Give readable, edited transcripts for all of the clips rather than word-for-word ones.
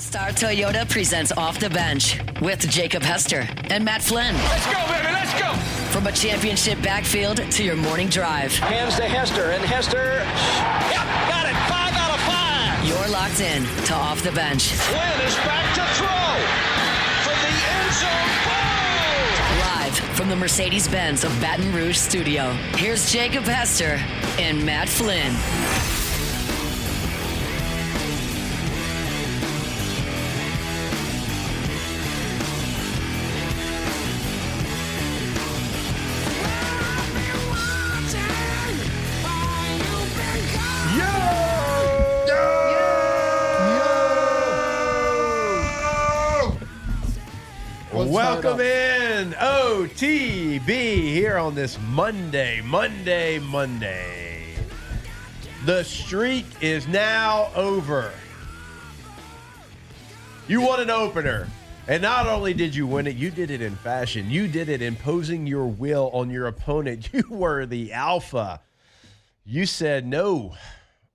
All-Star Toyota presents Off the Bench with Jacob Hester and Matt Flynn. Let's go, baby, let's go. From a championship backfield to your morning drive. Hands to Hester, and Hester, yep, got it, 5 out of 5. You're locked in to Off the Bench. Flynn is back to throw from the end zone. Boom! Live from the Mercedes-Benz of Baton Rouge studio, here's Jacob Hester and Matt Flynn. Welcome in, OTB, here on this Monday. The streak is now over. You won an opener, and not only did you win it, you did it in fashion. You did it imposing your will on your opponent. You were the alpha. You said, no,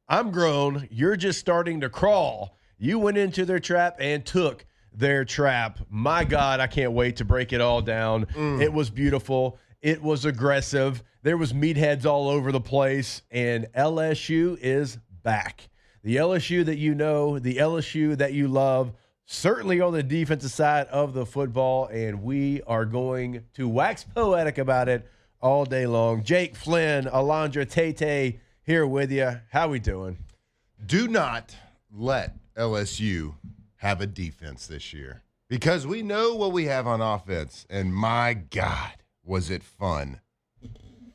I'm grown. You're just starting to crawl. You went into their trap and took their trap. My God, I can't wait to break it all down. It was beautiful. It was aggressive. There was meatheads all over the place, and LSU is back. The LSU that you know, the LSU that you love, certainly on the defensive side of the football, and we are going to wax poetic about it all day long. Jake Flynn, Alondra Tate here with you. How we doing? Do not let LSU have a defense this year, because we know what we have on offense, and my God, was it fun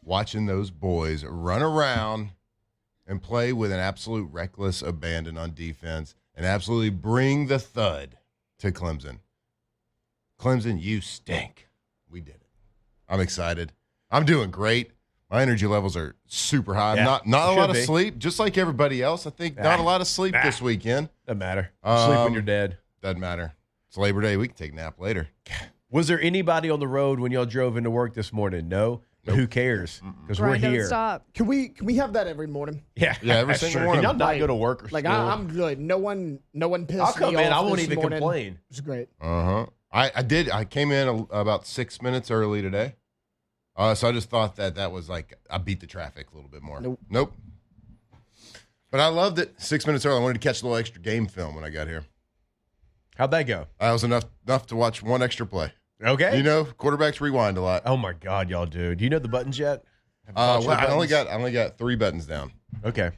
watching those boys run around and play with an absolute reckless abandon on defense and absolutely bring the thud to Clemson. Clemson, you stink. We did it. I'm excited. I'm doing great. My energy levels are super high. Yeah, not a lot of be. sleep, just like everybody else. I think not a lot of sleep this weekend. Doesn't matter. Sleep when you're dead. Doesn't matter. It's Labor Day. We can take a nap later. Was there anybody on the road when y'all drove into work this morning? No? But who cares? Because we're Grind don't here. Stop. Can we have that every morning? Yeah, every single sure. morning. Can y'all not go to work or Like school? I'm good. No one pissed I'll come me in. off I won't this even morning. complain. It's great. I did. I came in about 6 minutes early today. So I just thought that was like I beat the traffic a little bit more. Nope. But I loved it. 6 minutes early. I wanted to catch a little extra game film when I got here. How'd that go? I was enough to watch one extra play. Okay. You know, quarterbacks rewind a lot. Oh, my God, y'all do. Do you know the buttons yet? Well, I only got 3 buttons down. Okay.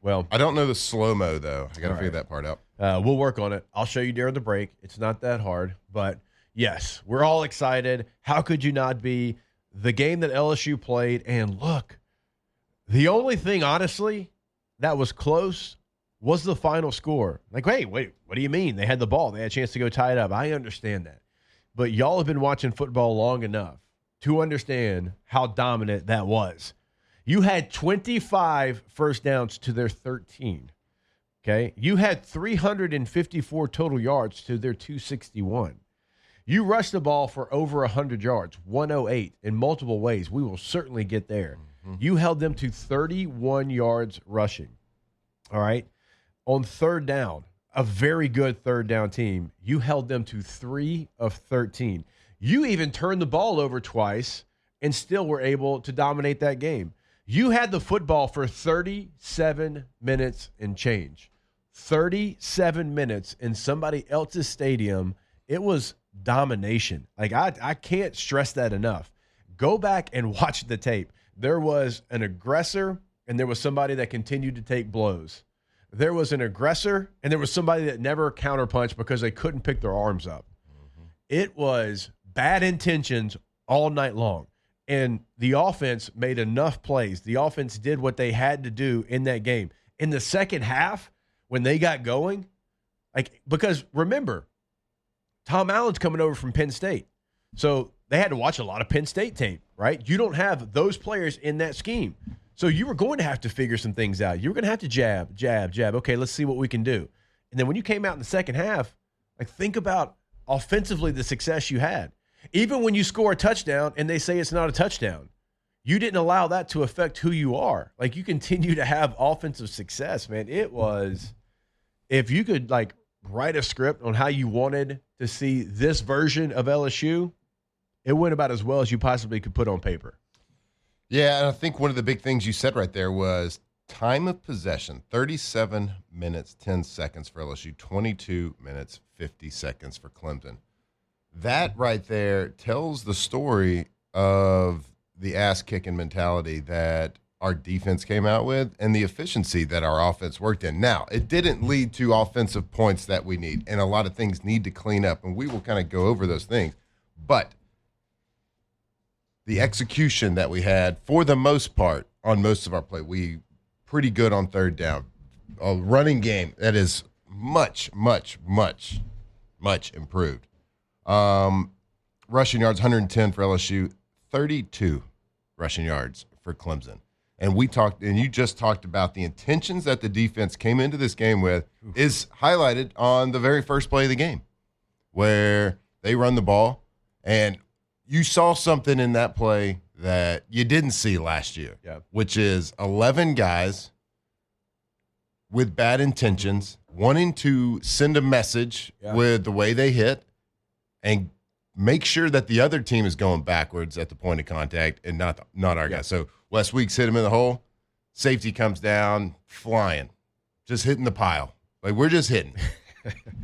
Well, I don't know the slow-mo, though. I got to figure that part out. we'll work on it. I'll show you during the break. It's not that hard. But, yes, we're all excited. How could you not be? The game that LSU played, and look, the only thing, honestly, that was close was the final score. Like, wait, what do you mean? They had the ball. They had a chance to go tie it up. I understand that. But y'all have been watching football long enough to understand how dominant that was. You had 25 first downs to their 13. Okay? You had 354 total yards to their 261. You rushed the ball for over 100 yards, 108 in multiple ways. We will certainly get there. You held them to 31 yards rushing. All right? On third down, a very good third down team, you held them to 3 of 13. You even turned the ball over twice and still were able to dominate that game. You had the football for 37 minutes and change. 37 minutes in somebody else's stadium. It was domination. Like, I can't stress that enough. Go back and watch the tape. There was an aggressor, and there was somebody that continued to take blows. There was an aggressor, and there was somebody that never counterpunched because they couldn't pick their arms up. It was bad intentions all night long, and the offense made enough plays. The offense did what they had to do in that game. In the second half, when they got going, because remember, Tom Allen's coming over from Penn State. So they had to watch a lot of Penn State tape, right? You don't have those players in that scheme. So you were going to have to figure some things out. You were going to have to jab. Okay, let's see what we can do. And then when you came out in the second half, think about offensively the success you had. Even when you score a touchdown and they say it's not a touchdown, you didn't allow that to affect who you are. You continue to have offensive success, man. It was, if you could write a script on how you wanted to see this version of LSU, it went about as well as you possibly could put on paper. Yeah, and I think one of the big things you said right there was time of possession, 37 minutes, 10 seconds for LSU, 22 minutes, 50 seconds for Clemson. That right there tells the story of the ass-kicking mentality that our defense came out with and the efficiency that our offense worked in. Now, it didn't lead to offensive points that we need, and a lot of things need to clean up, and we will kind of go over those things. But the execution that we had, for the most part, on most of our play, we pretty good on third down. A running game that is much, much, much, much improved. Rushing yards, 110 for LSU, 32 rushing yards for Clemson. And you just talked about the intentions that the defense came into this game with is highlighted on the very first play of the game, where they run the ball, and you saw something in that play that you didn't see last year, which is 11 guys with bad intentions, wanting to send a message with the way they hit and make sure that the other team is going backwards at the point of contact and not our guys. So Wes Weeks hit him in the hole. Safety comes down, flying, just hitting the pile. Like, we're just hitting.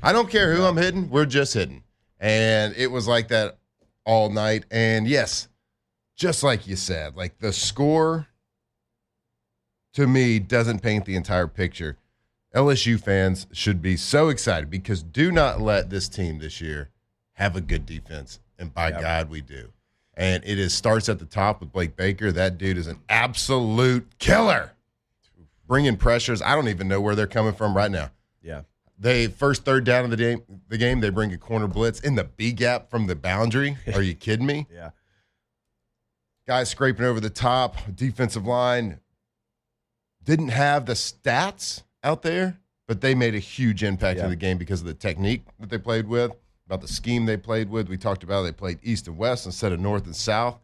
I don't care who I'm hitting. We're just hitting. And it was like that all night. And, yes, just like you said, like the score to me doesn't paint the entire picture. LSU fans should be so excited because do not let this team this year have a good defense. And by God, we do. And it starts at the top with Blake Baker. That dude is an absolute killer. Bringing pressures. I don't even know where they're coming from right now. Yeah. They first third down of the game, they bring a corner blitz in the B gap from the boundary. Are you kidding me? Yeah. Guys scraping over the top. Defensive line didn't have the stats out there, but they made a huge impact in the game because of the technique that they played with. About the scheme they played with. We talked about they played east and west instead of north and south,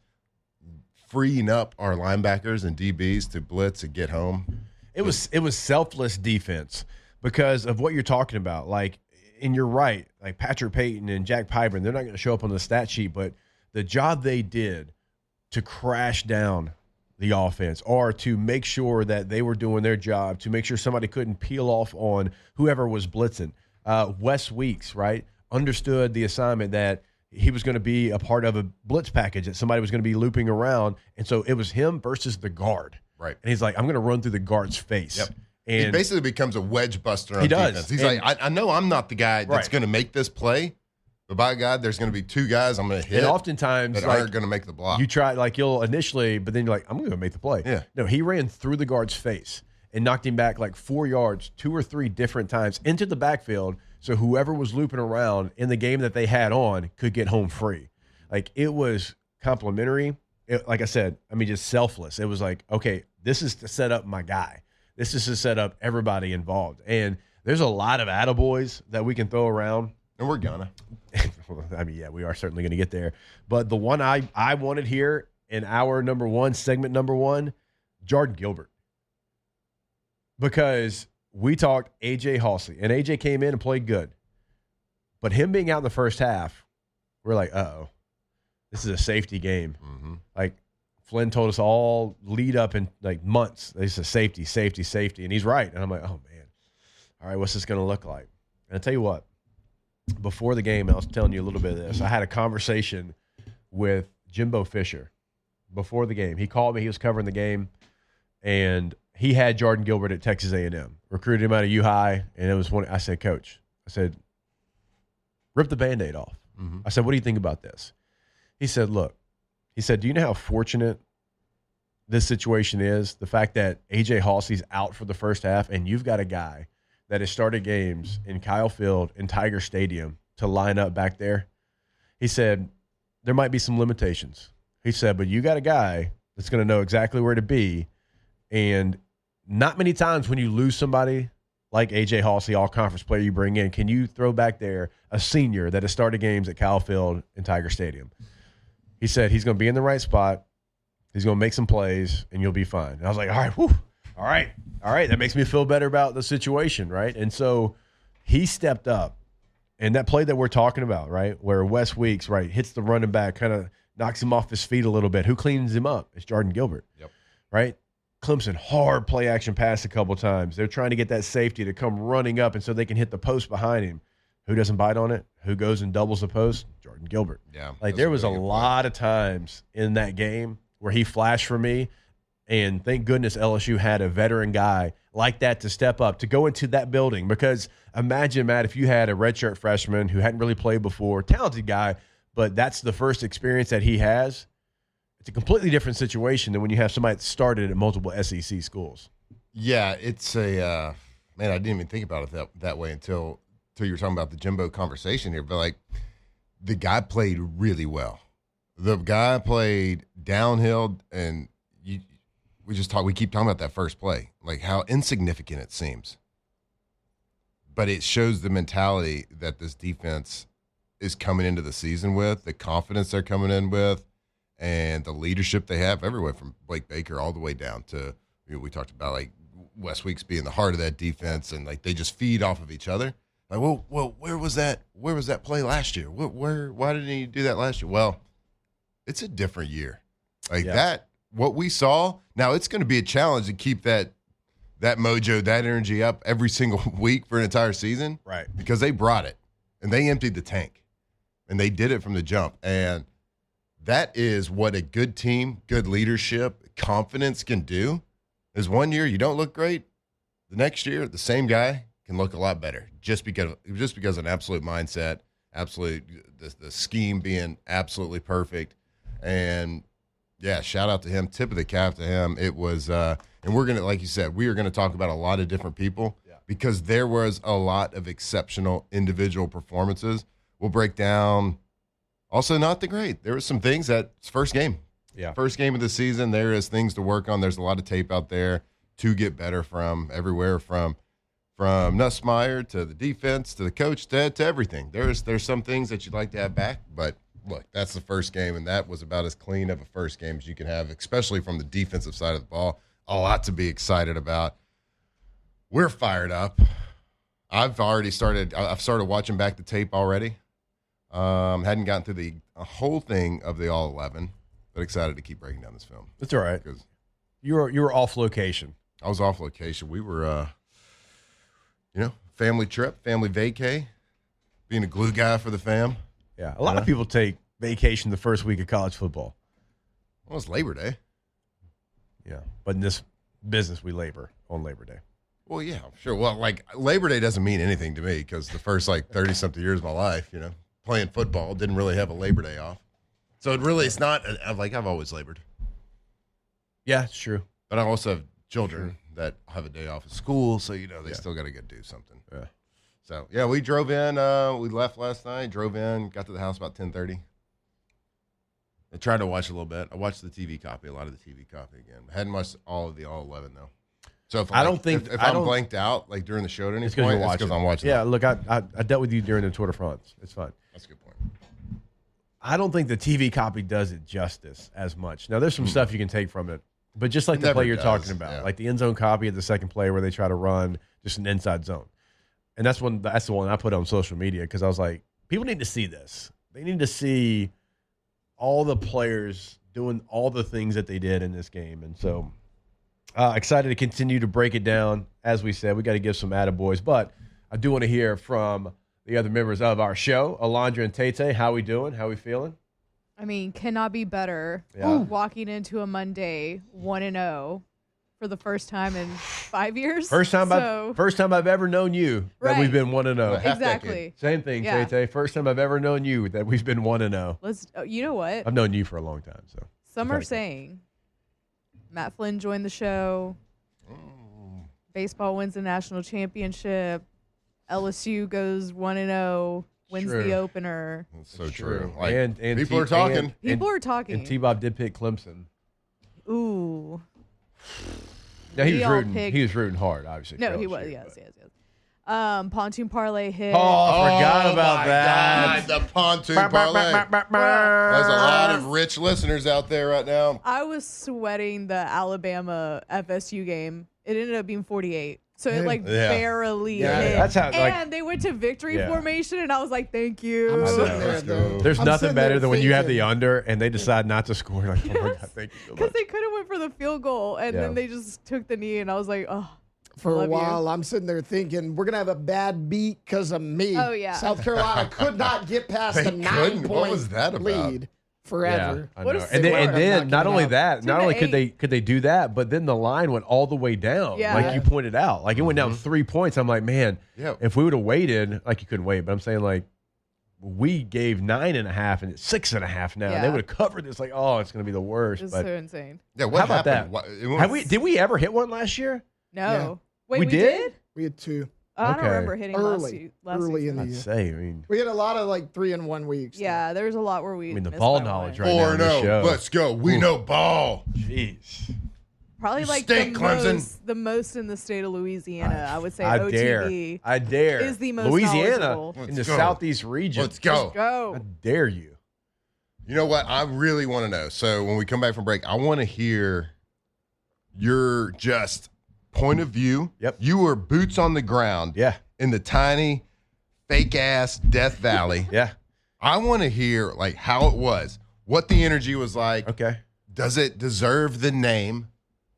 freeing up our linebackers and DBs to blitz and get home. It was selfless defense because of what you're talking about. Like, and you're right, like Patrick Payton and Jack Pyburn, they're not going to show up on the stat sheet, but the job they did to crash down the offense or to make sure that they were doing their job, to make sure somebody couldn't peel off on whoever was blitzing. Wes Weeks, right? Understood the assignment that he was going to be a part of a blitz package that somebody was going to be looping around. And so it was him versus the guard. Right. And he's like, I'm going to run through the guard's face. Yep. And he basically becomes a wedge buster on he does. defense. He's And, like, I know I'm not the guy that's going to make this play, but by God, there's going to be two guys I'm going to hit. And oftentimes, that aren't going to make the block. You try, like, you'll initially, but then you're like, I'm going to make the play. Yeah. No, he ran through the guard's face and knocked him back like 4 yards, 2 or 3 different times into the backfield. So whoever was looping around in the game that they had on could get home free. Like, it was complimentary. Like I said, I mean, just selfless. It was like, okay, this is to set up my guy. This is to set up everybody involved. And there's a lot of attaboys that we can throw around. And we're gonna. I mean, yeah, we are certainly going to get there. But the one I wanted here in our number one, segment number one, Jordan Gilbert. Because we talked A.J. Halsey, and A.J. came in and played good. But him being out in the first half, we're like, uh-oh, this is a safety game. Mm-hmm. Like, Flynn told us all lead up in, like, months. They said safety, safety, safety. And he's right. And I'm like, oh, man. All right, what's this going to look like? And I'll tell you what, before the game, I was telling you a little bit of this. I had a conversation with Jimbo Fisher before the game. He called me. He was covering the game. And he had Jordan Gilbert at Texas A&M, recruited him out of U-High, and it was one. I said, Coach, I said, rip the Band-Aid off. Mm-hmm. I said, what do you think about this? He said, look, he said, do you know how fortunate this situation is? The fact that A.J. Halsey's out for the first half, and you've got a guy that has started games in Kyle Field and Tiger Stadium to line up back there. He said, there might be some limitations. He said, but you got a guy that's going to know exactly where to be. And not many times when you lose somebody like A.J. Halsey, all-conference player you bring in, can you throw back there a senior that has started games at Kyle Field and Tiger Stadium. He said he's going to be in the right spot, he's going to make some plays, and you'll be fine. And I was like, all right, whew, all right. That makes me feel better about the situation, right? And so he stepped up. And that play that we're talking about, right, where Wes Weeks, right, hits the running back, kind of knocks him off his feet a little bit. Who cleans him up? It's Jordan Gilbert. Yep. Right? Clemson, hard play action pass a couple times. They're trying to get that safety to come running up and so they can hit the post behind him. Who doesn't bite on it? Who goes and doubles the post? Jordan Gilbert. Yeah. Like there was a lot of times in that game where he flashed for me, and thank goodness LSU had a veteran guy like that to step up, to go into that building. Because imagine, Matt, if you had a redshirt freshman who hadn't really played before, talented guy, but that's the first experience that he has. It's a completely different situation than when you have somebody that started at multiple SEC schools. Yeah, it's a man. I didn't even think about it that way until you were talking about the Jimbo conversation here. But like, the guy played really well. The guy played downhill, and we keep talking about that first play, like how insignificant it seems. But it shows the mentality that this defense is coming into the season with, the confidence they're coming in with, and the leadership they have everywhere from Blake Baker all the way down to, we talked about like Wes Weeks being the heart of that defense, and like they just feed off of each other. Like, well, where was that play last year? Why didn't he do that last year? Well, it's a different year. Like that, what we saw, now it's going to be a challenge to keep that mojo, that energy up every single week for an entire season. Right. Because they brought it, and they emptied the tank, and they did it from the jump. And that is what a good team, good leadership, confidence can do. Is one year you don't look great, the next year the same guy can look a lot better just because of an absolute mindset, the scheme being absolutely perfect. And yeah, shout out to him, tip of the cap to him. It was and we're gonna, like you said, we are gonna talk about a lot of different people because there was a lot of exceptional individual performances. We'll break down also not the great. There were some things it's first game. Yeah. First game of the season. There is things to work on. There's a lot of tape out there to get better from everywhere, from Nussmeier to the defense to the coach to everything. There's some things that you'd like to have back, but look, that's the first game, and that was about as clean of a first game as you can have, especially from the defensive side of the ball. A lot to be excited about. We're fired up. I've started watching back the tape already. Hadn't gotten through the whole thing of the all 11, but excited to keep breaking down this film. That's all right. You were off location. I was off location. We were, family trip, family vacay, being a glue guy for the fam. Yeah, a lot of people take vacation the first week of college football. Well, it's Labor Day. Yeah, but in this business, we labor on Labor Day. Well, yeah, sure. Well, like Labor Day doesn't mean anything to me because the first 30-something years of my life, playing football, didn't really have a Labor Day off. So it's not I've always labored. Yeah, it's true. But I also have children that have a day off of school, so they still got to go do something. Yeah. So yeah, we drove in. We left last night. Drove in. Got to the house about 10:30. I tried to watch a little bit. I watched the TV copy, a lot of the TV copy again. I hadn't watched all of the all 11 though. So if I'm blanked out during the show at any point, it's because I'm watching. Yeah, look, I dealt with you during the Tour de France. It's fine. That's a good point. I don't think the TV copy does it justice as much. Now, there's some stuff you can take from it, but just like the play you're talking about, like the end zone copy of the second play where they try to run just an inside zone. And that's the one I put on social media because I was like, people need to see this. They need to see all the players doing all the things that they did in this game. And so excited to continue to break it down. As we said, we got to give some attaboys, but I do want to hear from the other members of our show, Alondra and Tate. How we doing? How we feeling? I mean, cannot be better. Yeah. Walking into a Monday 1-0 for the first time in 5 years. First time I've ever known you that we've been 1-0. Exactly. Same thing, Tate. First time I've ever known you that we've been 1-0. You know what? I've known you for a long time. So some are saying Matt Flynn joined the show. Baseball wins the national championship. LSU goes 1-0, wins the opener. That's so true. And people are talking. People are talking. And T-Bob did pick Clemson. Ooh. Yeah, he was rooting hard, obviously. No, he was. Yes. Pontoon Parlay hit. Oh, I forgot about that. God, the Pontoon Parlay. There's a lot of rich listeners out there right now. I was sweating the Alabama FSU game. It ended up being 48. So it like Yeah. barely Yeah, hit. that's how, like- and they went to victory Yeah. formation, and I was like, "Thank you." I'm sitting there, let's though. go. There's I'm nothing sitting better there than when you have thinking- the under and they decide not to score. Like, oh my God, thank you so Because much. they could have went for the field goal, and Yeah. then they just took the knee, and I was like, "Oh." For a Love you. while, I'm sitting there thinking we're gonna have a bad beat because of me. Oh, yeah. South Carolina could not get past They the couldn't? 9-point What was that about? lead forever. I What a know. sick And then, word. and then I'm not not only giving that, To not the only could 8. they do that, but then the line went all the way down, Yeah. like you pointed out. Like it went down 3 points. I'm like, man, Yeah. if we would have waited, like you couldn't wait, but I'm saying like we gave 9.5 and it's 6.5 now. Yeah. They would have covered this. Like, oh, it's gonna be the worst. It's But so insane. Yeah, what how about happened? that? What, it was- have we? Did we ever hit one last year? No. Yeah. Wait, We we did? did? We had 2 I don't Okay. remember hitting early last in season. the I'd year. say. I mean, We had a lot of like 3-1 weeks. Yeah, there was a lot where we. the missed ball by knowledge one. right now on this 4-0. show. Let's go. We know ball. jeez. Probably You like stink, Clemson. the most in the state of Louisiana. I would say I OTB. dare. is the most Louisiana knowledgeable. in the Let's go. southeast region. Let's go. Go. I dare you. You know what? I really want to know. So when we come back from break, I want to hear your just point of view. Yep. You were boots on the ground Yeah. in the tiny, fake ass Death Valley. Yeah. I want to hear like how it was, what the energy was like. Okay. Does it deserve the name?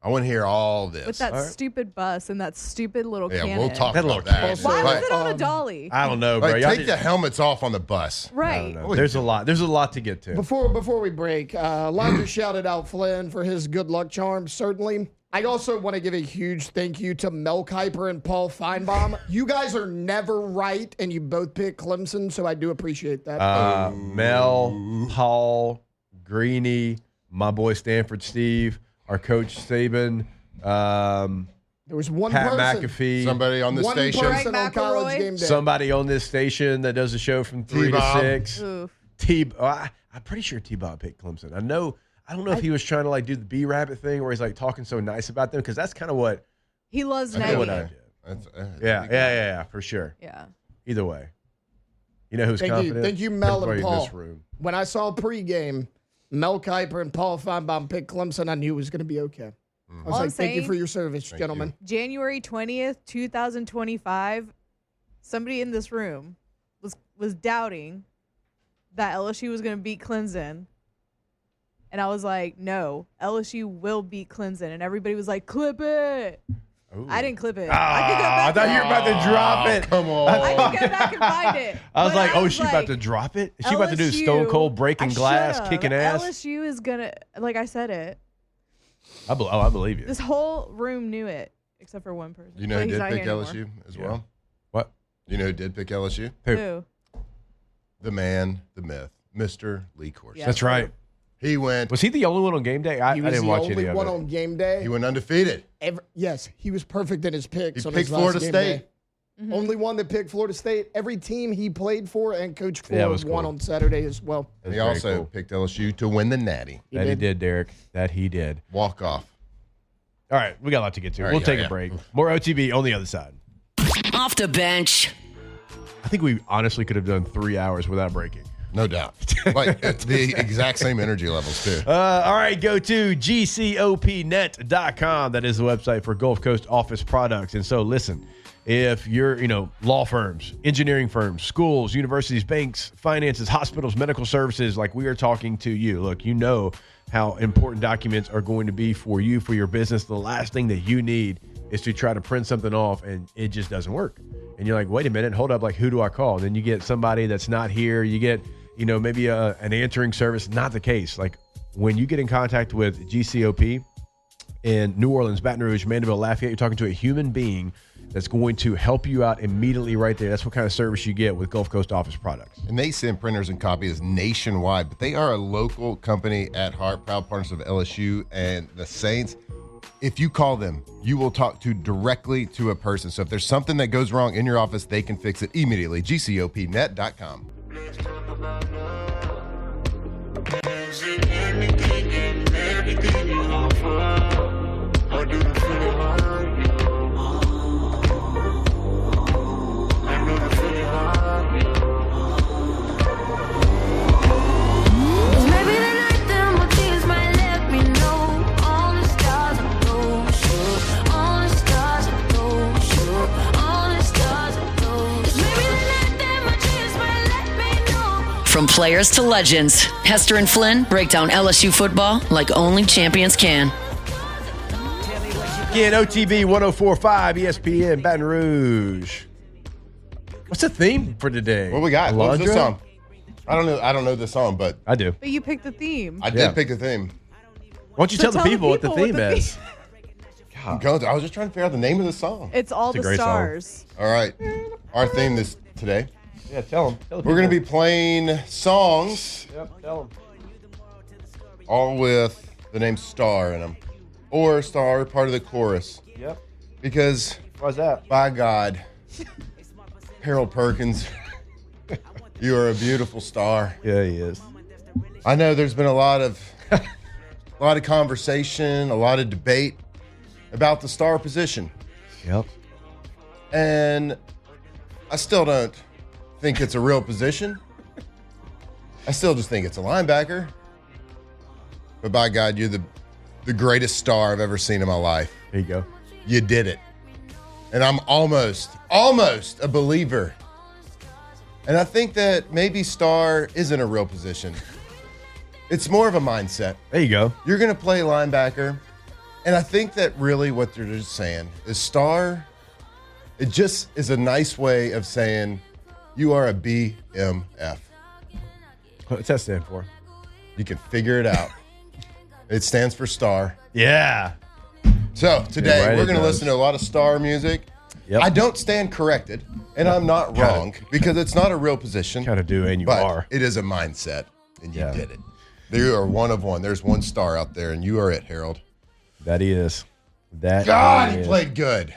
I want to hear all this. With that All right. stupid bus and that stupid little yeah, cannon. we'll talk That about little that. cannon. Why Like- was it on a dolly? I don't know, bro. like, Y'all take did- the helmets off on the bus. I don't Right. know. There's a lot. There's a lot to get to. Before we break, London shouted out Flynn for his good luck charms, certainly. I also want to give a huge thank you to Mel Kiper and Paul Feinbaum. You guys are never right, and you both pick Clemson, so I do appreciate that. Mel, Paul, Greeny, my boy Stanford Steve, our coach Saban, There was one Pat person. McAfee, Somebody on the One station. person on Greg college McElroy. game day. somebody on this station that does a show from 3 to T-Bob. 6. Oof. I'm pretty sure T-Bob picked Clemson. I don't know if he was trying to like do the B Rabbit thing where he's like talking so nice about them because that's kind of what He loves I know what I nagging. did. That's, Yeah, for sure. Yeah. Either way, you know who's Thank you. confident? Thank you, Mel and Everybody in Paul. this room. When I saw pregame, Mel Kiper and Paul Feinbaum pick Clemson, I knew it was going to be okay. I was All like, I'm thank you saying- for your service, Thank gentlemen. January 20th, 2025, somebody in this room was doubting that LSU was going to beat Clemson. And I was like, no, LSU will beat Clemson. And everybody was like, clip it. Ooh. I didn't clip it. I thought you were about to drop it. Come on. I could go back and find it. I was But like, oh, is she about like, to drop it? Is she about to do LSU Stone Cold breaking I glass, should've. kicking ass? LSU is going to, like I said it. I believe you. This whole room knew it, except for one person. You know But who he's did not pick here LSU anymore. as Yeah. well? What? You know who did pick LSU? Who? The man, the myth, Mr. Lee Corsi. Yeah. That's right. He went. Was he the only one on game day? I He was didn't the watch only any of one it. on game day. He went undefeated. Yes, he was perfect in his picks. He on picked his last Florida game State. day. Only one that picked Florida State. Every team he played for and coached for Yeah, it was won cool. on Saturday as well. That's He very also cool. picked LSU to win the Natty. That he did, Derek. That he did. Walk off. All right, we got a lot to get to. All right, We'll yeah, take yeah. a break. More OTB on the other side. Off the bench. I think we honestly could have done 3 hours without breaking. No doubt. Like it's the exact same energy levels too. All right, go to gcopnet.com. That is the website for Gulf Coast Office Products. And so, listen, if you're, law firms, engineering firms, schools, universities, banks, finances, hospitals, medical services, like we are talking to you. Look, you know how important documents are going to be for you, for your business. The last thing that you need is to try to print something off and it just doesn't work. And you're like, wait a minute, hold up, like who do I call? And then you get somebody that's not here. You get, maybe an answering service. Not the case. Like when you get in contact with GCOP in New Orleans, Baton Rouge, Mandeville, Lafayette, you're talking to a human being that's going to help you out immediately right there. That's what kind of service you get with Gulf Coast Office Products. And they send printers and copies nationwide, but they are a local company at heart, proud partners of LSU and the Saints. If you call them, you will talk directly to a person. So if there's something that goes wrong in your office, they can fix it immediately. GCOPnet.com. Maybe the night them routines might let me know all the stars are those, all the stars are those. From players to legends, Hester and Flynn break down LSU football like only champions can. Again, OTB 104.5 ESPN Baton Rouge. What's the theme for today? What we got? What's this Alondra? song? I don't know the song, but I do. But you picked the theme. I did pick a theme. Why don't you So tell the people what the people theme what the is? I was just trying to figure out the name of the song. It's all It's a the great song. stars. All right. Our theme today. Yeah, tell them. We're going to be playing songs, Yep, tell them. all with the name Star in them, or Star part of the chorus. Yep. Because, Why's that? by God, Harold Perkins, you are a beautiful star. Yeah, he is. I know there's been a lot of conversation, a lot of debate about the star position, Yep. and I still don't think it's a real position. I still just think it's a linebacker. But by God, you're the greatest star I've ever seen in my life. There you go. You did it. And I'm almost a believer. And I think that maybe star isn't a real position. It's more of a mindset. There you go. You're going to play linebacker. And I think that really what they're just saying is star, it just is a nice way of saying you are a BMF. What's that stand for? You can figure it out. It stands for star. Yeah. So today Yeah, right, we're it going to does. listen to a lot of star music. Yep. I don't stand corrected, and I'm not wrong because it's not a real position. Kind of do, and you but are. it is a mindset, and you Yeah. did it. You are one of one. There's one star out there, and you are it, Harold. That he is. That God, he is. played good.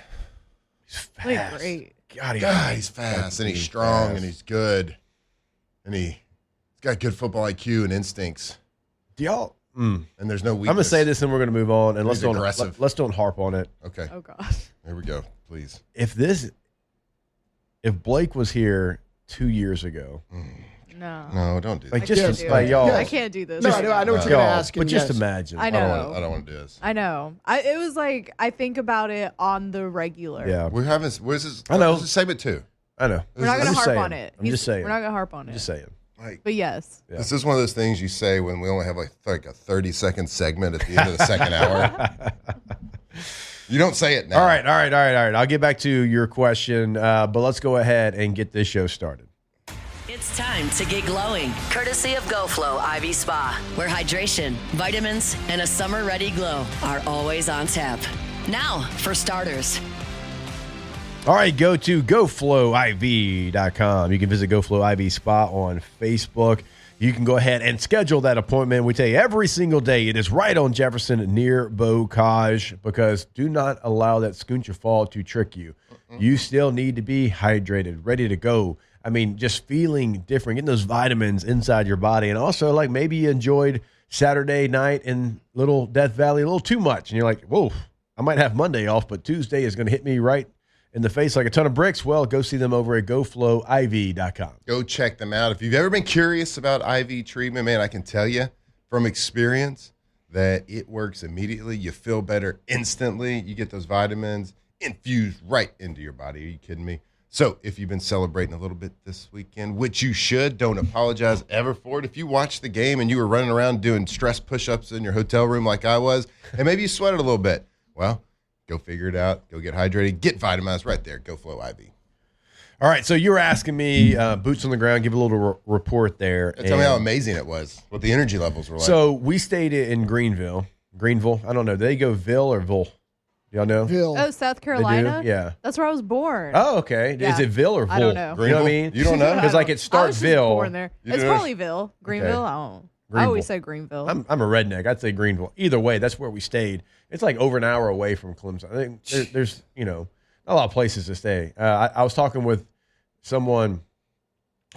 Played great. God, he's fast, and he's strong, and he's good, and he's got good football IQ and instincts, Do y'all? and there's no weakness. I'm gonna say this, and we're gonna move on, and He's aggressive. let's don't harp on it. Okay, Oh gosh. here we go, please. If Blake was here 2 years ago, No. No, don't do that. like I just can't to, do like it. y'all, I can't do this. No, right I know now. what you're going to y'all, ask. but and just yes. imagine. I I know. don't want to do this. I know. It was like I think about it on the regular. Yeah, We're having. Where's this? I know. This is segment 2. I know. We're not I'm gonna just harp saying. on it. I'm just saying. We're not gonna harp on I'm it. just saying. Like, But yes. Yeah. this is one of those things you say when we only have like a 30-second segment at the end of the second hour. You don't say it now. All right. I'll get back to your question, but let's go ahead and get this show started. It's time to get glowing, courtesy of GoFlow IV Spa, where hydration, vitamins, and a summer-ready glow are always on tap. Now, for starters. All right, go to GoFlowIV.com. You can visit GoFlow IV Spa on Facebook. You can go ahead and schedule that appointment. We tell you every single day it is right on Jefferson near Bocage, because do not allow that Scooncher Fall to trick you. You still need to be hydrated, ready to go. I mean, just feeling different, getting those vitamins inside your body. And also, like, maybe you enjoyed Saturday night in Little Death Valley a little too much. And you're like, whoa, I might have Monday off, but Tuesday is going to hit me right in the face like a ton of bricks. Well, go see them over at GoFlowIV.com. Go check them out. If you've ever been curious about IV treatment, man, I can tell you from experience that it works immediately. You feel better instantly. You get those vitamins infused right into your body. Are you kidding me? So if you've been celebrating a little bit this weekend, which you should, don't apologize ever for it. If you watched the game and you were running around doing stress push-ups in your hotel room like I was, and maybe you sweated a little bit, well, go figure it out. Go get hydrated. Get vitamized right there. Go Flow IV. All right, so you were asking me, boots on the ground, give a little report there. Tell me how amazing it was, what the energy levels were like. So we stayed in Greenville. I don't know. Do they go Ville or Ville? Y'all know? Bill. Oh, South They do? Carolina? Yeah. That's where I was born. Oh, okay. Yeah. Is it Ville or Ville? I don't know. You know what I mean? You don't know? Because like it I starts was just Ville. born there. You It's do? probably Ville. Greenville? I don't know. I always say Greenville. I'm a redneck. I'd say Greenville. Either way, that's where we stayed. It's like over an hour away from Clemson. I think there's not a lot of places to stay. I was talking with someone,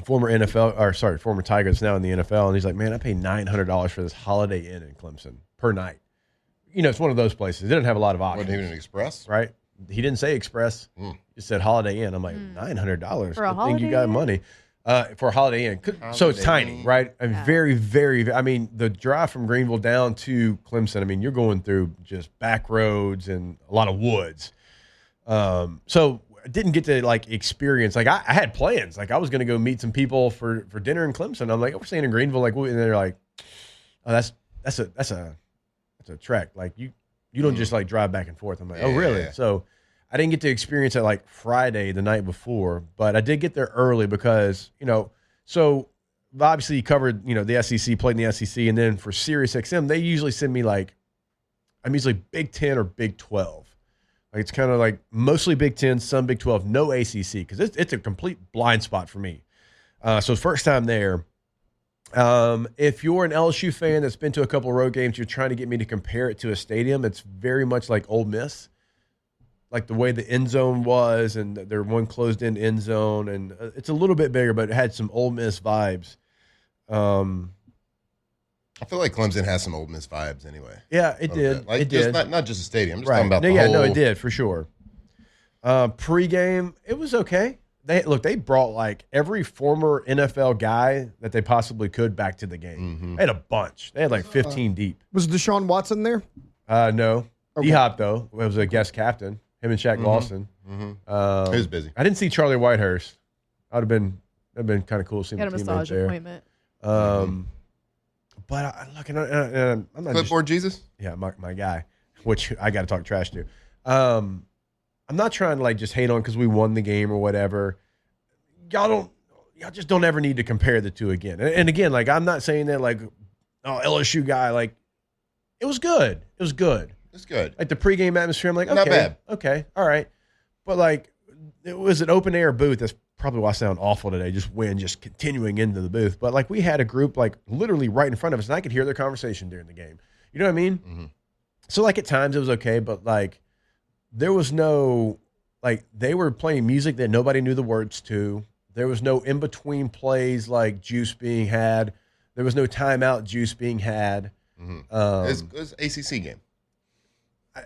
former Tiger that's now in the NFL, and he's like, man, I paid $900 for this Holiday Inn in Clemson per night. It's one of those places. It didn't have a lot of options. Wasn't even an express? Right? He didn't say Express. He said Holiday Inn. I'm like, $900 For a I think you Holiday got Inn? money for a Holiday Inn. So it's tiny, right? And very, very. I mean, the drive from Greenville down to Clemson. I mean, you're going through just back roads and a lot of woods. So didn't get to like experience. Like I had plans. Like I was going to go meet some people for dinner in Clemson. I'm like, oh, we're staying in Greenville. Like, and they're like, oh, that's a trek. Like you don't just like drive back and forth. I'm like, oh, really? So I didn't get to experience it like Friday the night before, but I did get there early because, so obviously you covered, the SEC, played in the SEC. And then for Sirius XM, they usually send me like, I'm usually Big 10 or Big 12. Like it's kind of like mostly Big 10, some Big 12, no ACC because it's a complete blind spot for me. So first time there. If you're an LSU fan that's been to a couple of road games, you're trying to get me to compare it to a stadium. It's very much like Ole Miss, like the way the end zone was, and their one closed-in end zone, and it's a little bit bigger, but it had some Ole Miss vibes. I feel like Clemson has some Ole Miss vibes anyway. Yeah, it did. Like it did. Not just a stadium. I'm just right. talking about the whole. No, it did for sure. Pre-game, it was okay. They brought like every former NFL guy that they possibly could back to the game. Mm-hmm. They had a bunch. They had like 15 deep. Was Deshaun Watson there? No. Okay. D-Hop, though, was a guest captain. Him and Shaq Lawson. Mm-hmm. He was busy. I didn't see Charlie Whitehurst. That'd have been kind of cool seeing Got a the teammate massage there. appointment. But I'm not Clipboard Jesus? Yeah, my guy, which I got to talk trash to. I'm not trying to like just hate on because we won the game or whatever. Y'all just don't ever need to compare the two again. And again, like I'm not saying that like, oh, LSU guy, like it was good. It was good. It's good. Like the pregame atmosphere, I'm like, okay, Not bad. Okay, all right. But like, it was an open air booth. That's probably why I sound awful today. Just continuing into the booth. But like, we had a group like literally right in front of us, and I could hear their conversation during the game. You know what I mean? Mm-hmm. So like at times it was okay, but like there was no like they were playing music that nobody knew the words to. There was no in between plays like juice being had. There was no timeout juice being had. Mm-hmm. It was ACC game.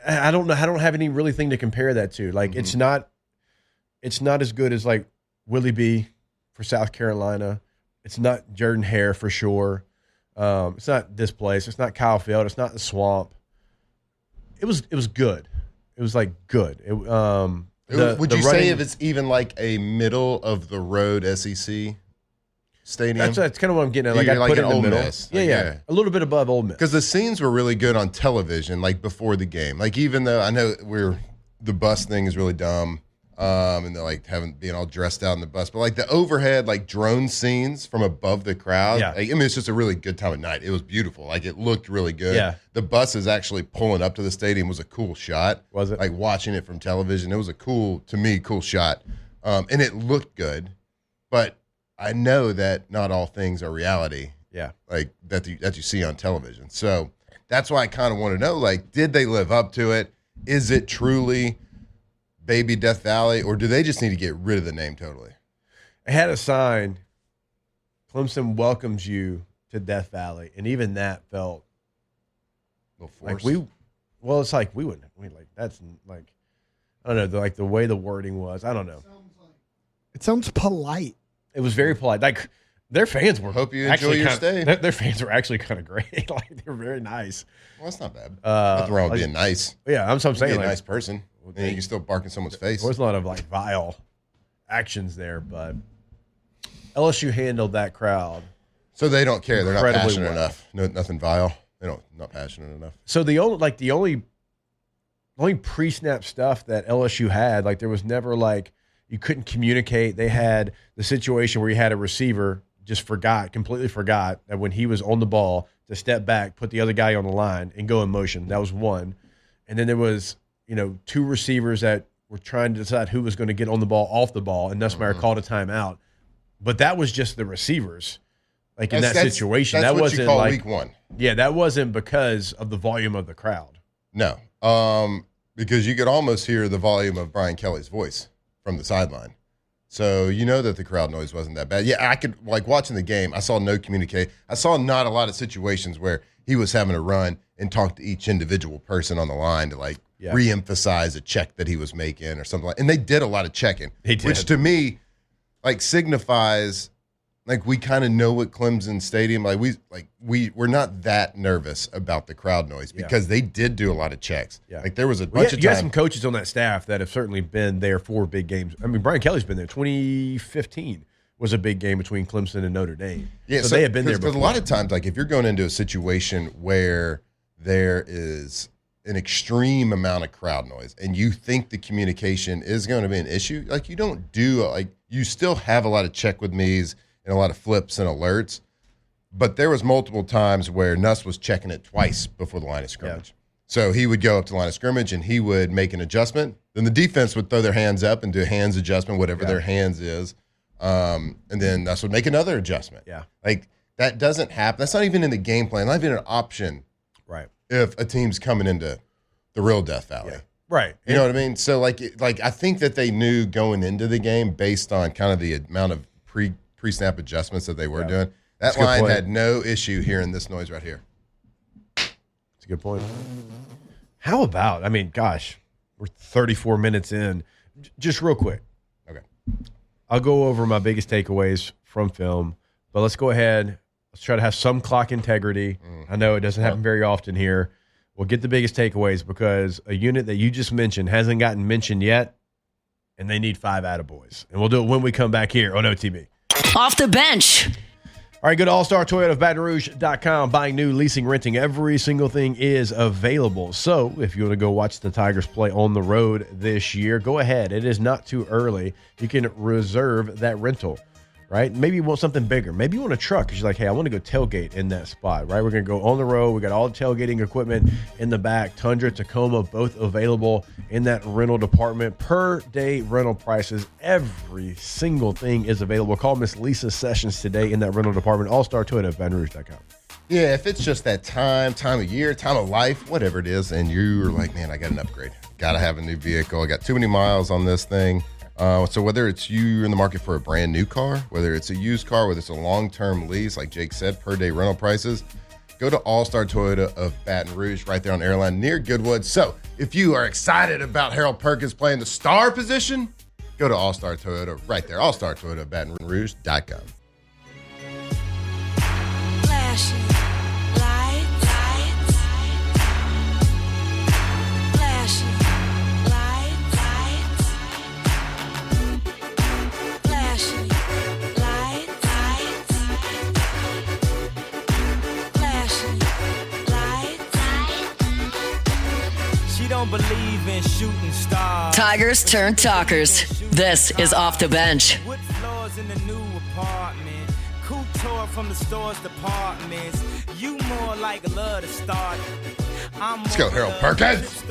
I don't know. I don't have any really thing to compare that to. Like it's not as good as like Willie B for South Carolina. It's not Jordan Hare for sure. It's not this place. It's not Kyle Field. It's not the Swamp. It was good. It was like good. Would you say if it's even like a middle of the road SEC stadium? That's kind of what I'm getting at. Like You're I put it in the Ole middle. Miss. Yeah. A little bit above Ole Miss. Because the scenes were really good on television, like before the game. Like even though I know the bus thing is really dumb, and they're like being all dressed out in the bus, but like the overhead like drone scenes from above the crowd. Yeah. Like, I mean, it's just a really good time of night. It was beautiful. Like it looked really good. Yeah. The buses actually pulling up to the stadium was a cool shot. Was it? Like watching it from television, it was a cool shot, and it looked good. But I know that not all things are reality. Yeah. Like that you see on television. So that's why I kind of want to know, like, did they live up to it? Is it truly Baby Death Valley, or do they just need to get rid of the name totally? I had a sign, Clemson welcomes you to Death Valley. And even that felt A little like forced. it's like we wouldn't, that's like, I don't know, like the way the wording was, I don't know. It sounds polite. It was very polite. Like their fans were. Hope you enjoy actually your kinda, stay. Their fans were actually kind of great. Like they were very nice. Well, that's not bad. Nothing wrong with like- being nice. Yeah, I'm saying Be a like, nice person. And you can still bark in someone's face. there was a lot of like vile actions there, but LSU handled that crowd. So they don't care. They're not Incredibly passionate well. enough. No, nothing vile. Not passionate enough. So the only pre-snap stuff that LSU had, like there was never like you couldn't communicate. They had the situation where you had a receiver just completely forgot that when he was on the ball to step back, put the other guy on the line and go in motion. That was one. And then there was, two receivers that were trying to decide who was going to get on the ball, off the ball, and Nussmeier called a timeout. But that was just the receivers. Like in that situation, that's that what wasn't you call like week one. Yeah, that wasn't because of the volume of the crowd. No, because you could almost hear the volume of Brian Kelly's voice from the sideline. So you know that the crowd noise wasn't that bad. Yeah, I could, like watching the game, I saw no communicate. I saw not a lot of situations where he was having to run and talk to each individual person on the line to like reemphasize a check that he was making or something like. And they did a lot of checking, They did. which to me like signifies Like we kind of know what Clemson Stadium, we're not that nervous about the crowd noise because they did do a lot of checks. Yeah. Like there was a bunch of you times. had some coaches on that staff that have certainly been there for big games. I mean, Brian Kelly's been there. 2015 was a big game between Clemson and Notre Dame. Yeah, so they have been there before. Because a lot of times, like if you're going into a situation where there is an extreme amount of crowd noise and you think the communication is going to be an issue, like you don't do, like you still have a lot of check with me's and a lot of flips and alerts. But there was multiple times where Nuss was checking it twice before the line of scrimmage. Yeah. So he would go up to the line of scrimmage and he would make an adjustment. Then the defense would throw their hands up and do a hands adjustment, whatever their hands is. And then Nuss would make another adjustment. Yeah. Like that doesn't happen. That's not even in the game plan, not even an option. Right. If a team's coming into the real Death Valley. Yeah. Right. You know what I mean? So like I think that they knew going into the game based on kind of the amount of pre-snap adjustments that they were doing. That line had no issue hearing this noise right here. That's a good point. How about, I mean, gosh, we're 34 minutes in. Just real quick. Okay. I'll go over my biggest takeaways from film, but let's go ahead. Let's try to have some clock integrity. I know it doesn't happen very often here. We'll get the biggest takeaways because a unit that you just mentioned hasn't gotten mentioned yet, and they need 5 attaboys. And we'll do it when we come back here on OTB. Off the bench. All right, go to All-Star Toyota of BatonRouge.com. Buying new, leasing, renting, every single thing is available. So if you want to go watch the Tigers play on the road this year, go ahead. It is not too early. You can reserve that rental, right? Maybe you want something bigger. Maybe you want a truck because you're like, hey, I want to go tailgate in that spot, right? We're going to go on the road. We got all the tailgating equipment in the back. Tundra, Tacoma, both available in that rental department. Per day rental prices. Every single thing is available. Call Miss Lisa Sessions today in that rental department. All-Star Toyota of BatonRouge.com. Yeah, if it's just that time of year, time of life, whatever it is, and you're like, man, I got an upgrade. Got to have a new vehicle. I got too many miles on this thing. So whether it's you're in the market for a brand new car, whether it's a used car, whether it's a long-term lease, like Jake said, per day rental prices, go to All-Star Toyota of Baton Rouge right there on Airline near Goodwood. So if you are excited about Harold Perkins playing the star position, go to All-Star Toyota right there. All-Star Toyota of BatonRouge.com. Flashing lights, flashing lights, flashing lights, flashing lights. She don't believe in shooting stars. Tigers turn talkers. This is Off the Bench. Wood floors in the new apartment. Couture from the store's departments. You more like love to start. Let's go, Harold Perkins.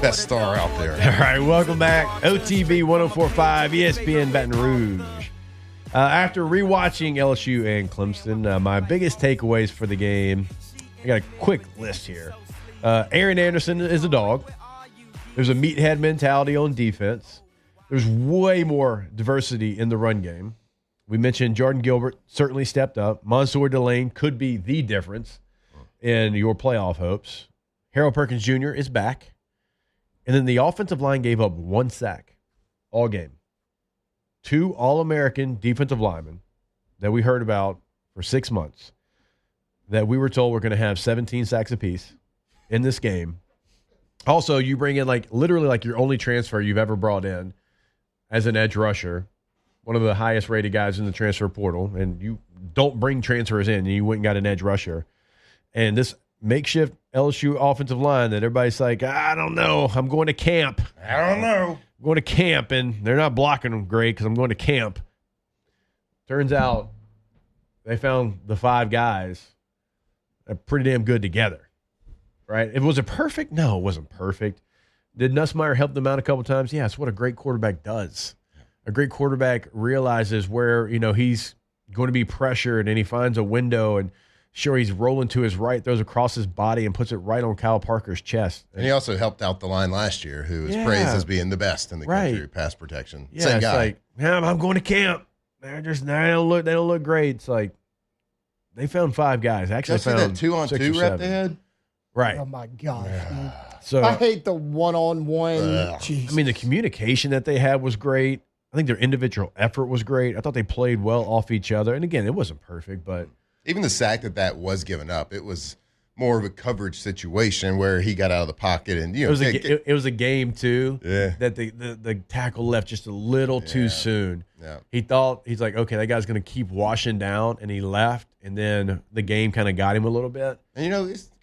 Best star out there. All right, welcome back. OTB 1045, ESPN Baton Rouge. After rewatching LSU and Clemson, my biggest takeaways for the game, I got a quick list here. Aaron Anderson is a dog. There's a meathead mentality on defense. There's way more diversity in the run game. We mentioned Jordan Gilbert certainly stepped up. Mansour Delane could be the difference in your playoff hopes. Harold Perkins Jr. is back. And then the offensive line gave up 1 sack all game. 2 All-American defensive linemen that we heard about for 6 months that we were told were going to have 17 sacks apiece in this game. Also, you bring in literally your only transfer you've ever brought in as an edge rusher, one of the highest rated guys in the transfer portal, and you don't bring transfers in, and you went and got an edge rusher. And this makeshift LSU offensive line that everybody's like, I don't know, I'm going to camp. I don't know. I'm going to camp, and they're not blocking them great because I'm going to camp. Turns out they found the 5 guys that are pretty damn good together, right? Was it perfect? No, it wasn't perfect. Did Nussmeier help them out a couple times? Yeah, it's what a great quarterback does. A great quarterback realizes where, he's going to be pressured, and he finds a window, and sure, he's rolling to his right, throws across his body and puts it right on Kyle Parker's chest. And he also helped out the line last year, who was praised as being the best in the country, pass protection. Yeah, Same it's guy. like, I'm going to camp. They don't look great. It's like they found 5 guys. Actually, Did you found see that 2-on-2 rep they had? Right. Oh my gosh, dude. So I hate the one-on-one. Jeez. I mean, the communication that they had was great. I think their individual effort was great. I thought they played well off each other. And again, it wasn't perfect, but even the sack that was given up, it was more of a coverage situation where he got out of the pocket and it was a game too. Yeah. That the tackle left just a little too soon. Yeah. He's like, okay, that guy's going to keep washing down, and he left, and then the game kind of got him a little bit. And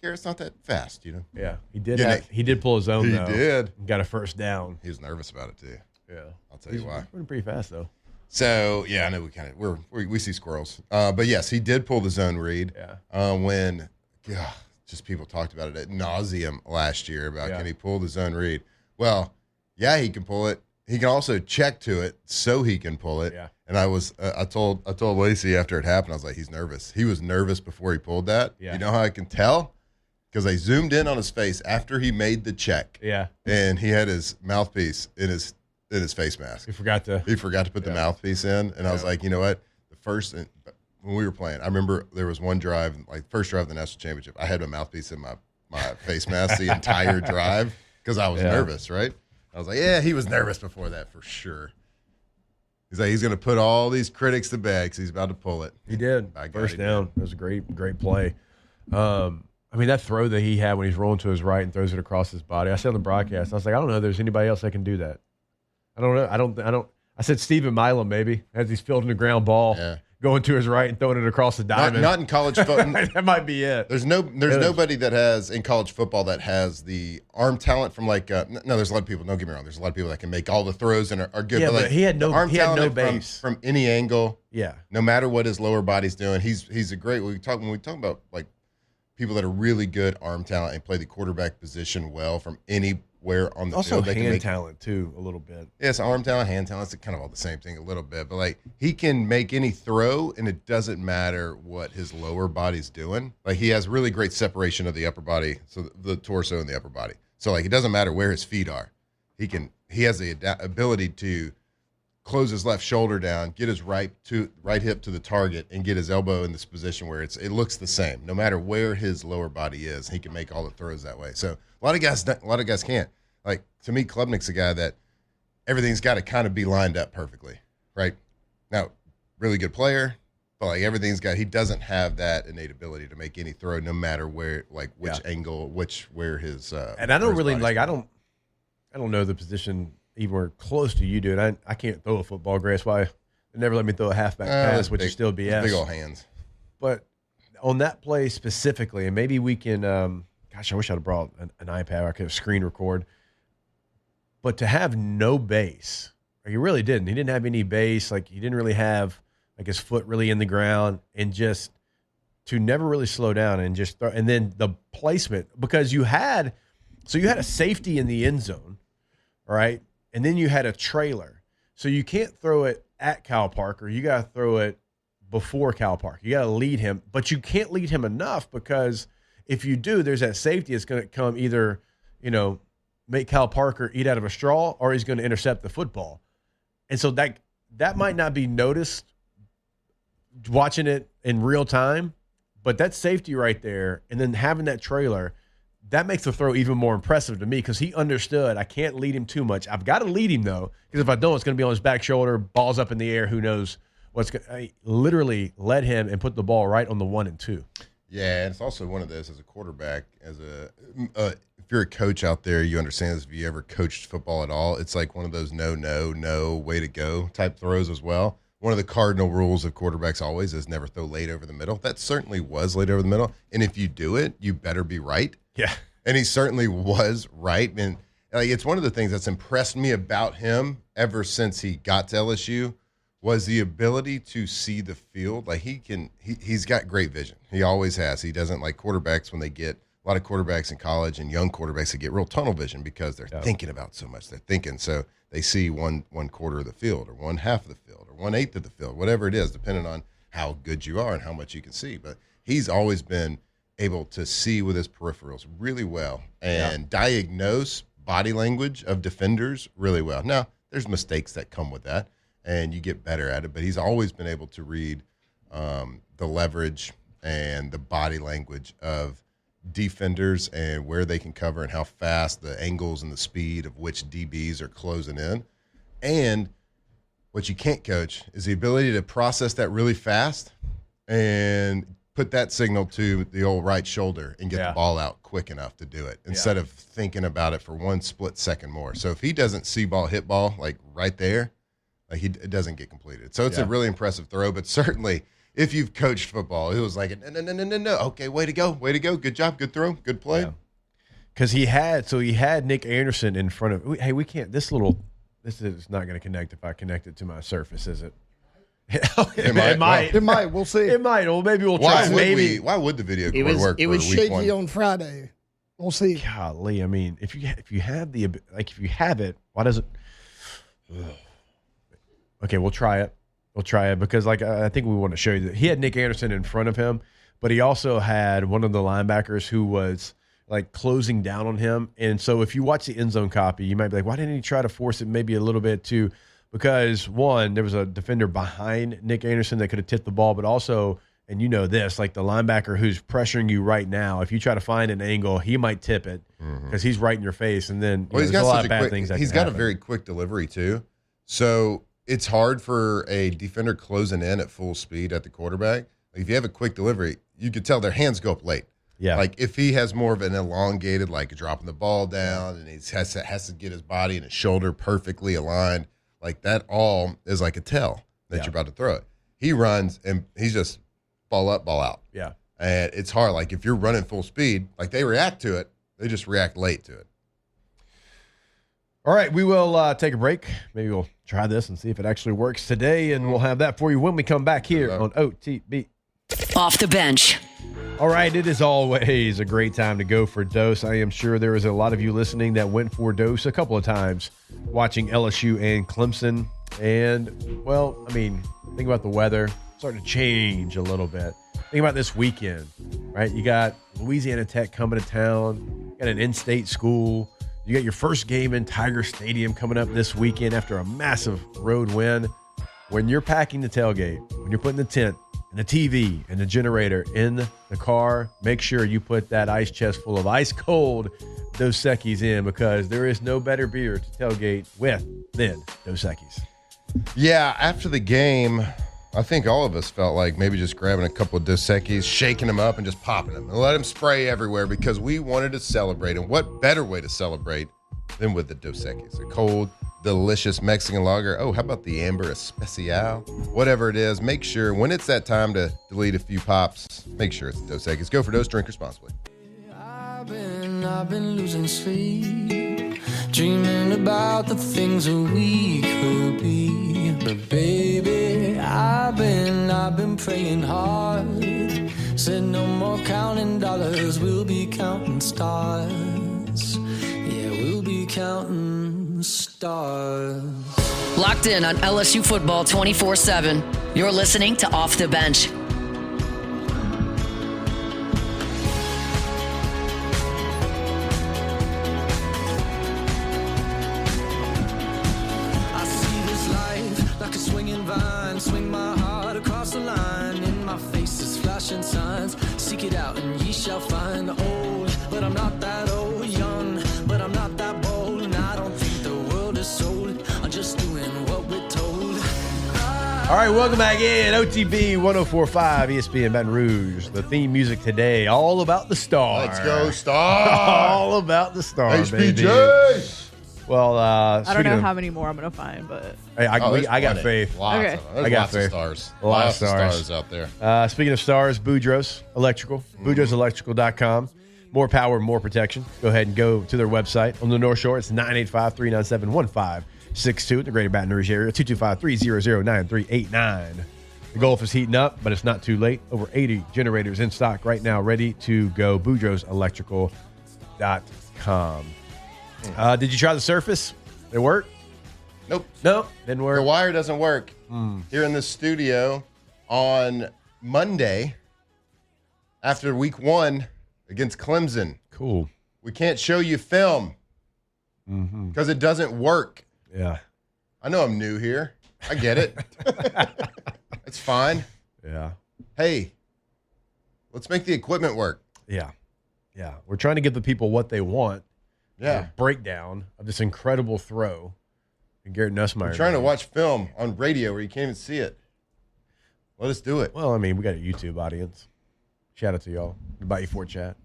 Garrett's not that fast, Yeah, he did pull his own. He though. did. Got a first down. He was nervous about it too. Yeah, I'll tell you why. Running pretty fast though. So yeah, I know we see squirrels. But yes, he did pull the zone read. Yeah. When just people talked about it ad nauseum last year about can he pull the zone read? Well, yeah, he can pull it. He can also check to it so he can pull it. Yeah. And I told Lacey after it happened, I was like, he's nervous. He was nervous before he pulled that. Yeah. You know how I can tell? Because I zoomed in on his face after he made the check. Yeah. And he had his mouthpiece in his face mask. He forgot to put the mouthpiece in, and I was like, you know what? When we were playing, I remember there was one drive, like first drive of the national championship. I had my mouthpiece in my face mask the entire drive because I was nervous. Right? I was like, yeah, he was nervous before that for sure. He's like, he's going to put all these critics to bed because he's about to pull it. He did. First down. It was a great play. I mean, that throw that he had when he's rolling to his right and throws it across his body. I said on the broadcast, I was like, I don't know if there's anybody else that can do that. I don't know. I said Stephen Milam maybe as he's fielding the ground ball, going to his right and throwing it across the diamond. Not in college football. That might be it. There's nobody that has in college football that has the arm talent from like no. There's a lot of people. Don't get me wrong. There's a lot of people that can make all the throws and are good. Yeah, but he had no base from any angle. Yeah. No matter what his lower body's doing, he's a great. When we talk about like people that are really good arm talent and play the quarterback position well from anywhere on the also field. They hand can make talent too, a little bit. Yeah, it's arm talent, hand talent. It's kind of all the same thing a little bit. But like he can make any throw, and it doesn't matter what his lower body's doing. Like he has really great separation of the upper body, so the torso and the upper body. So like it doesn't matter where his feet are. He has the ability to close his left shoulder down, get his right hip to the target, and get his elbow in this position where it looks the same. No matter where his lower body is, he can make all the throws that way. So a lot of guys can't. Like to me, Klubnik's a guy that everything's got to kind of be lined up perfectly, right? Now, really good player, but like he doesn't have that innate ability to make any throw, no matter where, like which angle, where his. And I don't really like. I don't know the position even close to you, dude. I can't throw a football. Grace, why they never let me throw a halfback pass, which is still BS. Big old hands. But on that play specifically, and maybe we can. Gosh, I wish I'd have brought an iPad. I could have screen record. But to have no base, he really didn't. He didn't have any base. Like he didn't really have like his foot really in the ground, and just to never really slow down and just throw. And then the placement, because you had a safety in the end zone, right? And then you had a trailer. So you can't throw it at Cal Parker. You got to throw it before Cal Parker. You got to lead him, but you can't lead him enough, because if you do, there's that safety. It's going to come either, make Cal Parker eat out of a straw, or he's going to intercept the football. And so that might not be noticed watching it in real time, but that safety right there, and then having that trailer, that makes the throw even more impressive to me, because he understood I can't lead him too much. I've got to lead him, though, because if I don't, it's going to be on his back shoulder, balls up in the air. Who knows what's going to – I literally led him and put the ball right on the 1 and 2. Yeah, and it's also one of those as a quarterback, if you're a coach out there, you understand this. If you ever coached football at all, it's like one of those no, way to go type throws as well. One of the cardinal rules of quarterbacks always is never throw late over the middle. That certainly was late over the middle. And if you do it, you better be right. Yeah. And he certainly was right. And it's one of the things that's impressed me about him ever since he got to LSU was the ability to see the field. Like he's got great vision. He always has. He doesn't like quarterbacks when they get a lot of quarterbacks in college and young quarterbacks that get real tunnel vision because they're thinking about so much. They're thinking. So they see one quarter of the field or one half of the field or 1/8 of the field, whatever it is, depending on how good you are and how much you can see. But he's always been able to see with his peripherals really well and diagnose body language of defenders really well. Now, there's mistakes that come with that, and you get better at it, but he's always been able to read the leverage and the body language of defenders and where they can cover and how fast the angles and the speed of which DBs are closing in. And What you can't coach is the ability to process that really fast and put that signal to the old right shoulder and get the ball out quick enough to do it instead of thinking about it for 1 split second more. So if he doesn't see ball, hit ball, like right there, like it doesn't get completed. So it's a really impressive throw, but certainly if you've coached football, it was like, no. Okay, way to go. Good job, good throw, good play. Because he had Nick Anderson in front of. Hey, we can't. This is not going to connect if I connect it to my Surface, is it? It might. It might. We'll see. It might. Well, maybe we'll try. Why would the video cord work? It was for week shaky one? on Friday. We'll see. Golly, I mean, if you have it, why does it? Okay, we'll try it. Because I think we want to show you that he had Nick Anderson in front of him, but he also had one of the linebackers who was like closing down on him. And so if you watch the end zone copy, you might be like, why didn't he try to force it maybe a little bit too? Because one, there was a defender behind Nick Anderson that could have tipped the ball, but also, and you know this, like the linebacker who's pressuring you right now, if you try to find an angle, he might tip it because he's right in your face. And then he's there's got a lot of bad things that he's can got happen. a very quick delivery too. So it's hard for a defender closing in at full speed at the quarterback. Like if you have a quick delivery, you could tell their hands go up late. Yeah. Like if he has more of an elongated, like dropping the ball down, and he has to get his body and his shoulder perfectly aligned, like that all is like a tell that you're about to throw it. He runs and he's just ball up, ball out. Yeah. And it's hard. Like if you're running full speed, like they react to it, they just react late to it. All right, we will take a break. Maybe we'll try this and see if it actually works today, and we'll have that for you when we come back here on OTB. Off the bench. All right, it is always a great time to go for Dose. I am sure there is a lot of you listening that went for Dose a couple of times watching LSU and Clemson. And, well, I mean, think about the weather. It's starting to change a little bit. Think about this weekend, right? You got Louisiana Tech coming to town. You got an in-state school. You got your first game in Tiger Stadium coming up this weekend after a massive road win. When you're packing the tailgate, when you're putting the tent and the TV and the generator in the car, make sure you put that ice chest full of ice cold Dos Equis in, because there is no better beer to tailgate with than Dos Equis. Yeah, after the game, I think all of us felt like maybe just grabbing a couple of Dos Equis, shaking them up, and just popping them and let them spray everywhere, because we wanted to celebrate. And what better way to celebrate than with the Dos Equis? A cold, delicious Mexican lager. Oh, how about the Amber Especial? Whatever it is, make sure when it's that time to delete a few pops, make sure it's Dos Equis. Go for Dos, drink responsibly. I've been losing sleep, dreaming about the things that we could be. But baby, I've been praying hard. Said no more counting dollars, we'll be counting stars. Yeah, we'll be counting stars. Locked in on LSU football 24/7. You're listening to Off the Bench. I see this life like a swinging vine, swing my heart across the line. In my face is flashing signs, seek it out and ye shall find. Old, but I'm not that old. Young, but I'm not that bold. And I don't think the world is sold. I'm just doing what we're told. All right, welcome back in. OTB 104.5 ESPN Baton Rouge. The theme music today, all about the star. Let's go, Star. All about the star, baby. HBJ. Well, I don't know how many more I'm going to find, but Hey, I there's got plenty. faith. Lots Okay. of them. There's I got lots of faith. stars. A lot of Lots stars. out there. Speaking of stars, Boudreaux Electrical, BoudreauxElectrical.com. More power, more protection. Go ahead and go to their website. On the North Shore, it's 985-397-1562. The Greater Baton Rouge area, 225-300-9389. The Gulf is heating up, but it's not too late. Over 80 generators in stock right now, ready to go. BoudreauxElectrical.com. Did you try the Surface? Did it work? Nope. No, didn't work. The wire doesn't work here in the studio on Monday after week 1 against Clemson. Cool. We can't show you film because it doesn't work. Yeah. I know I'm new here. I get it. It's fine. Yeah. Hey, let's make the equipment work. Yeah. Yeah. We're trying to give the people what they want. Yeah. A breakdown of this incredible throw Garrett Nussmeier. I'm trying to watch film on radio where you can't even see it. Let us do it. Well, I mean, we got a YouTube audience. Shout out to y'all. About you for chat.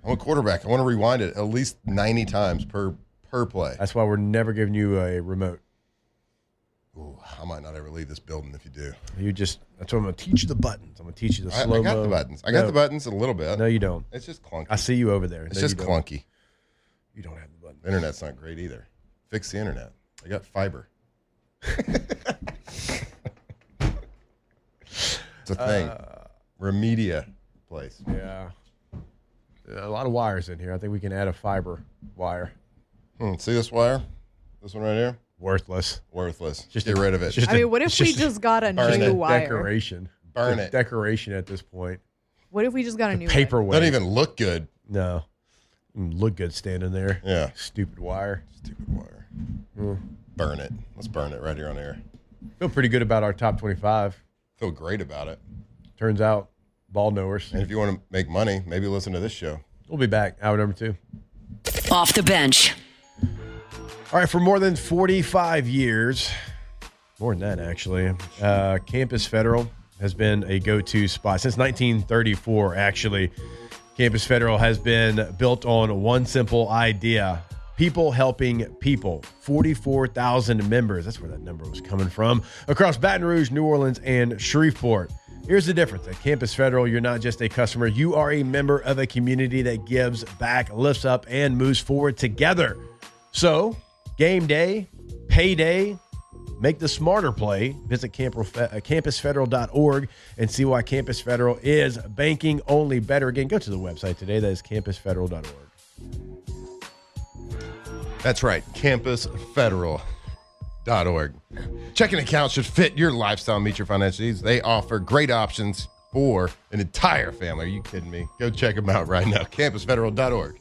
I'm a quarterback. I want to rewind it at least 90 times per play. That's why we're never giving you a remote. Ooh, I might not ever leave this building if you do. That's what I'm going to teach you the buttons. I'm going to teach you the slow-mo. I got the buttons. I got the buttons a little bit. No, you don't. It's just clunky. I see you over there. It's just clunky. You don't have the buttons. The internet's not great either. Fix the internet. I got fiber. It's a thing. Remedia place. Yeah. A lot of wires in here. I think we can add a fiber wire. See this wire? This one right here? Worthless. Just get rid of it. What if we just got a new wire? Decoration. Burn it. Decoration at this point. What if we just got a new Paperweight. Doesn't even look good. No. Look good standing there. Yeah. Stupid wire. Burn it. Let's burn it right here on air. Feel pretty good about our top 25. Feel great about it. Turns out, ball knowers. And if you want to make money, maybe listen to this show. We'll be back. Hour number 2. Off the bench. All right, for more than 45 years, more than that actually, Campus Federal has been a go-to spot. Since 1934, actually, Campus Federal has been built on one simple idea: people helping people. 44,000 members. That's where that number was coming from. Across Baton Rouge, New Orleans, and Shreveport. Here's the difference. At Campus Federal, you're not just a customer. You are a member of a community that gives back, lifts up, and moves forward together. So, game day, payday, make the smarter play. Visit campusfederal.org and see why Campus Federal is banking only better. Again, go to the website today. That is campusfederal.org. That's right, campusfederal.org. Checking account should fit your lifestyle, meet your financial needs. They offer great options for an entire family. Are you kidding me? Go check them out right now, campusfederal.org.